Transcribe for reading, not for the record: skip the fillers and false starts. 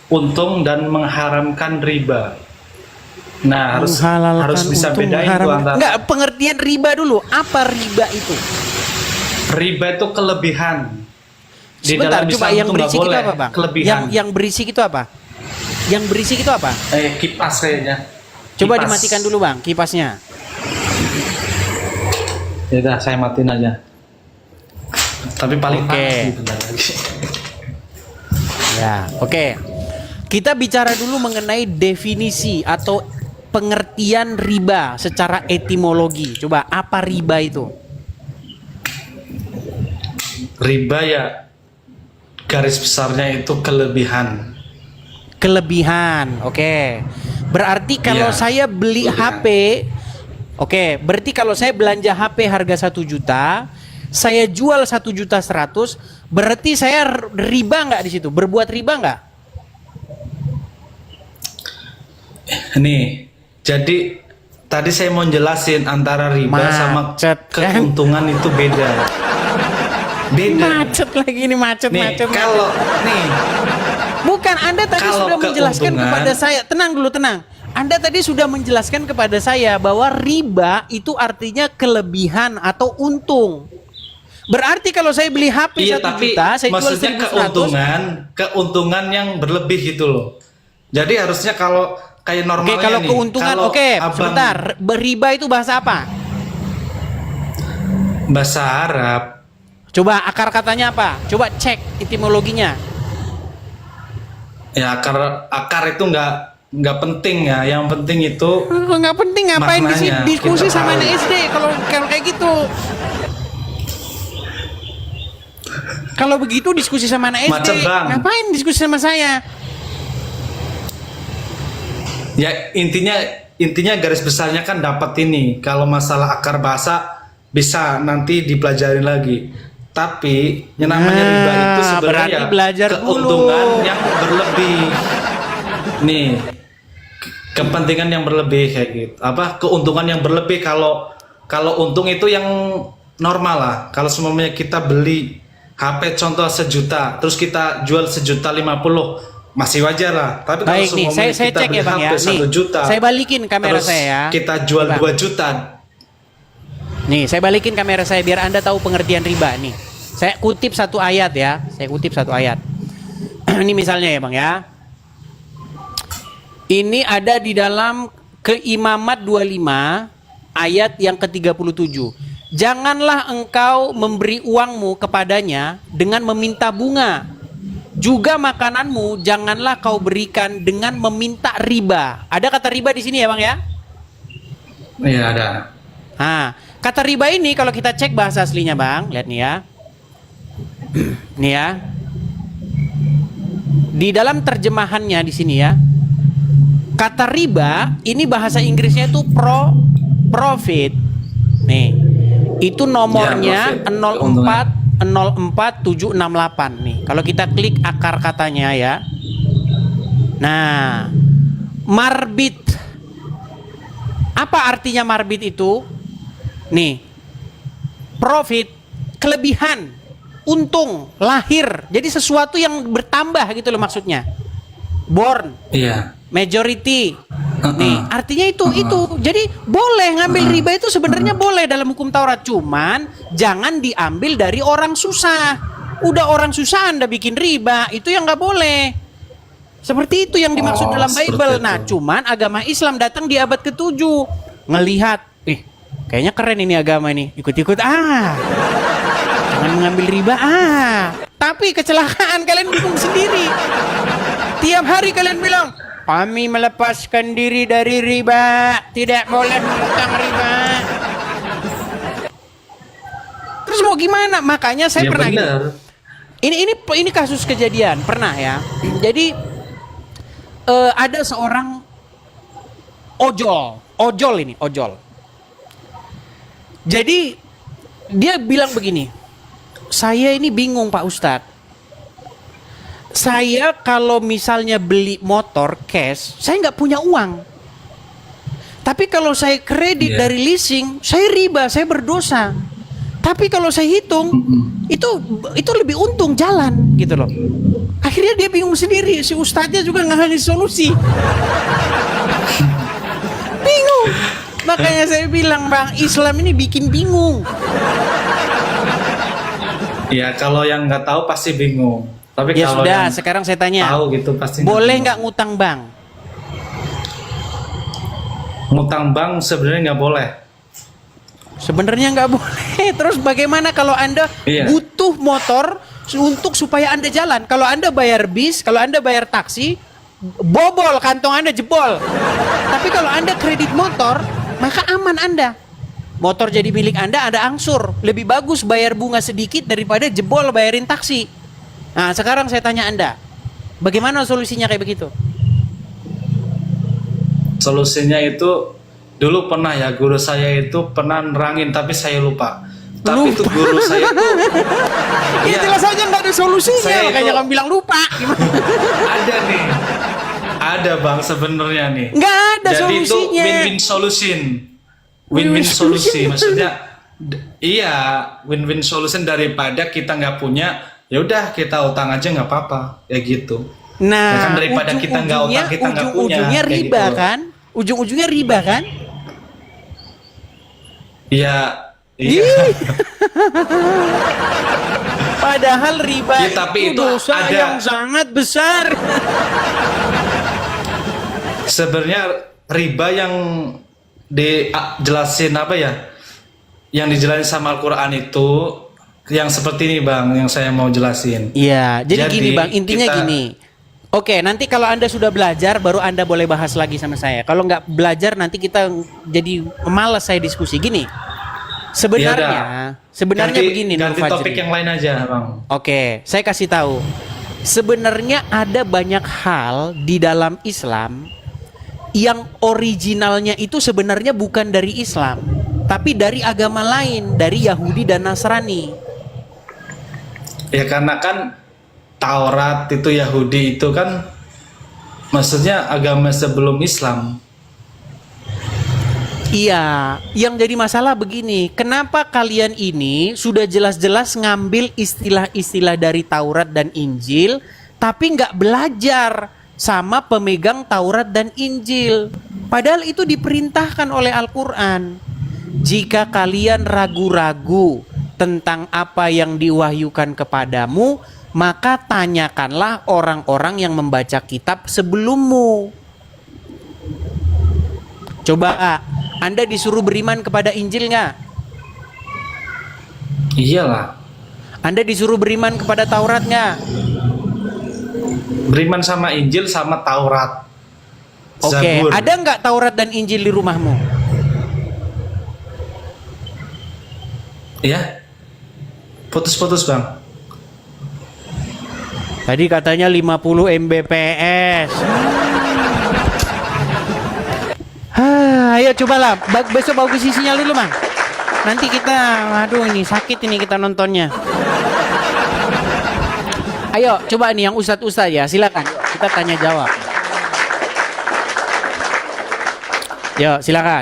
untung dan mengharamkan riba. Nah, harus bisa untung, bedain tuh antara. Enggak, pengertian riba dulu. Apa riba itu? Riba itu kelebihan. Di Sebentar, dalam coba Islam yang itu nggak berisik itu boleh apa, Bang? kelebihan. Yang berisik itu apa? Yang berisik itu apa? Kipas kayaknya. Coba Kipas. dimatikan dulu, Bang, kipasnya. Ya udah, saya matiin aja. Tapi paling Oke. panas gitu lagi. Ya, oke. Kita bicara dulu mengenai definisi atau pengertian riba secara etimologi. Coba, apa riba itu? Riba ya garis besarnya itu kelebihan. Kelebihan, oke. Berarti kalau Iya, saya beli kelebihan. HP, oke, berarti kalau saya belanja HP harga 1 juta, saya jual 1.100.000, berarti saya riba nggak di situ? Berbuat riba nggak? Nih, jadi tadi saya mau jelasin antara riba sama Macet, kan? keuntungan itu beda. Beda. Macet lagi ini, macet. Nih, kalau nih Bukan, Anda tadi Kalau sudah menjelaskan keuntungan- kepada saya. Tenang dulu, tenang. Anda tadi sudah menjelaskan kepada saya bahwa riba itu artinya kelebihan atau untung. Berarti kalau saya beli HP iya, 1 tapi juta, saya jual maksudnya 1.100. keuntungan yang berlebih gitu loh. Jadi harusnya kalau kayak Oke, normalnya kalau nih, keuntungan, kalau oke, abang sebentar. Riba itu bahasa apa? bahasa Arab, Coba akar katanya apa? Coba cek etimologinya. ya akar itu nggak penting ya. Yang penting itu Nggak penting, ngapain maknanya, diskusi kita sama tahu. anak SD kalau kayak gitu. Kalau begitu diskusi sama anak SD, Macet, Bang. ngapain diskusi sama saya? ya intinya garis besarnya kan dapat ini. Kalau masalah akar bahasa bisa nanti dipelajari lagi. Tapi yang namanya riba itu sebenarnya berarti ya belajar keuntungan dulu. yang berlebih. Nih, kepentingan yang berlebih kayak gitu. Apa keuntungan yang berlebih kalau untung itu yang normal lah. Kalau semuanya kita beli HP contoh 1 juta, terus kita jual 1.050.000, masih wajar lah. Tapi kalau Baik nih, semuanya saya kita cek beli ya Bang HP ya. 1 Nih, juta, saya balikin kamera terus saya ya. kita jual Bang. 2 juta. Nih, saya balikin kamera saya biar Anda tahu pengertian riba nih. Saya kutip satu ayat ya. Ini misalnya ya Bang ya. Ini ada di dalam Keimamat 25 ayat yang ke-37. Janganlah engkau memberi uangmu kepadanya dengan meminta bunga. Juga makananmu janganlah kau berikan dengan meminta riba. Ada kata riba di sini ya Bang ya? Iya ada. Nah, kata riba ini kalau kita cek bahasa aslinya Bang, lihat nih ya. Nih ya. Di dalam terjemahannya di sini ya. Kata riba ini bahasa Inggrisnya itu profit. Nih. Itu nomornya Ya, 0404768 nih. Kalau kita klik akar katanya ya. Nah, marbit. Apa artinya marbit itu? Nih. Profit, kelebihan, untung, lahir. Jadi sesuatu yang bertambah gitu loh maksudnya. Born, Iya. majority. Nih, artinya itu. Jadi boleh ngambil riba itu sebenarnya boleh dalam hukum Taurat, cuman jangan diambil dari orang susah. Udah orang susah Anda bikin riba, itu yang nggak boleh. Seperti itu yang dimaksud dalam Bible. Itu. Nah, cuman agama Islam datang di abad ke-7, ngelihat, kayaknya keren ini agama ini, ikut-ikut jangan mengambil riba Tapi kecelakaan kalian bingung sendiri. Tiap hari kalian bilang, kami melepaskan diri dari riba, tidak boleh mengutang riba. Terus mau gimana? Makanya saya Ya pernah gitu. benar. Ini kasus kejadian pernah ya. Jadi ada seorang ojol. Jadi dia bilang begini, saya ini bingung Pak Ustadz. Saya kalau misalnya beli motor cash, saya nggak punya uang. Tapi kalau saya kredit dari leasing, saya riba, saya berdosa. Tapi kalau saya hitung, itu lebih untung jalan gitu loh. Akhirnya dia bingung sendiri, si ustadznya juga nggak ngasih solusi. Bingung. Makanya saya bilang, Bang, Islam ini bikin bingung. Ya kalau yang nggak tahu pasti bingung. Tapi Ya kalau sudah, yang sekarang saya tanya. tahu gitu pasti Boleh bingung. nggak ngutang bank? Ngutang bank sebenarnya nggak boleh. Sebenarnya nggak boleh. Terus bagaimana kalau Anda Iya. butuh motor untuk supaya Anda jalan? Kalau Anda bayar bis, kalau Anda bayar taksi, bobol kantong Anda jebol. Tapi kalau Anda kredit motor, maka aman Anda. Motor jadi milik Anda, ada angsur. Lebih bagus bayar bunga sedikit daripada jebol bayarin taksi. Nah, sekarang saya tanya Anda, bagaimana solusinya kayak begitu? Solusinya itu dulu pernah ya, guru saya itu pernah nerangin tapi saya lupa. Tapi itu guru saya itu Ya Iya. jelas aja nggak ada solusinya, Saya makanya itu- kamu bilang lupa. Gimana? ada nih. Ada Bang sebenarnya nih. Nggak ada Jadi itu solusinya. win-win solution. Win-win Win-win solusi solution. maksudnya iya, win-win solution daripada kita nggak punya, ya udah kita utang aja nggak apa-apa, ya gitu. Nah, Ya kan daripada kita nggak utang, kita nggak punya, ujung-ujungnya kayak riba gitu. kan? Ujung-ujungnya riba kan? Iya, iya. Ih. Padahal riba Ya, tapi itu dosa ada. yang sangat besar. Sebenarnya riba yang dijelasin apa ya? Yang dijelasin sama Al-Qur'an itu yang seperti ini Bang, yang saya mau jelasin. Iya, jadi Jadi, gini Bang, intinya kita- gini. Oke, nanti kalau Anda sudah belajar, baru Anda boleh bahas lagi sama saya. Kalau nggak belajar, nanti kita jadi malas saya diskusi. Gini, sebenarnya begini Nur ganti Fajri. topik yang lain aja Bang. Oke, saya kasih tahu. Sebenarnya ada banyak hal di dalam Islam yang originalnya itu sebenarnya bukan dari Islam, tapi dari agama lain, dari Yahudi dan Nasrani. Ya karena kan Taurat itu Yahudi itu kan maksudnya agama sebelum Islam. Iya, yang jadi masalah begini, kenapa kalian ini sudah jelas-jelas ngambil istilah-istilah dari Taurat dan Injil, tapi nggak belajar sama pemegang Taurat dan Injil. Padahal itu diperintahkan oleh Al-Quran. Jika kalian ragu-ragu tentang apa yang diwahyukan kepadamu, maka tanyakanlah orang-orang yang membaca kitab sebelummu. Coba, Anda disuruh beriman kepada Injil nggak? Iyalah. Anda disuruh beriman kepada Taurat nggak? Beriman sama Injil sama Taurat. Oke, Zabur. ada nggak Taurat dan Injil di rumahmu? Ya. Putus-putus Bang. Tadi katanya 50 Mbps. Ayo cobalah, besok bagus sinyal dulu Bang. Nanti kita, aduh ini sakit ini kita nontonnya. Ayo coba nih yang ustadz-ustadz ya, silakan. Kita tanya jawab. Yo silakan.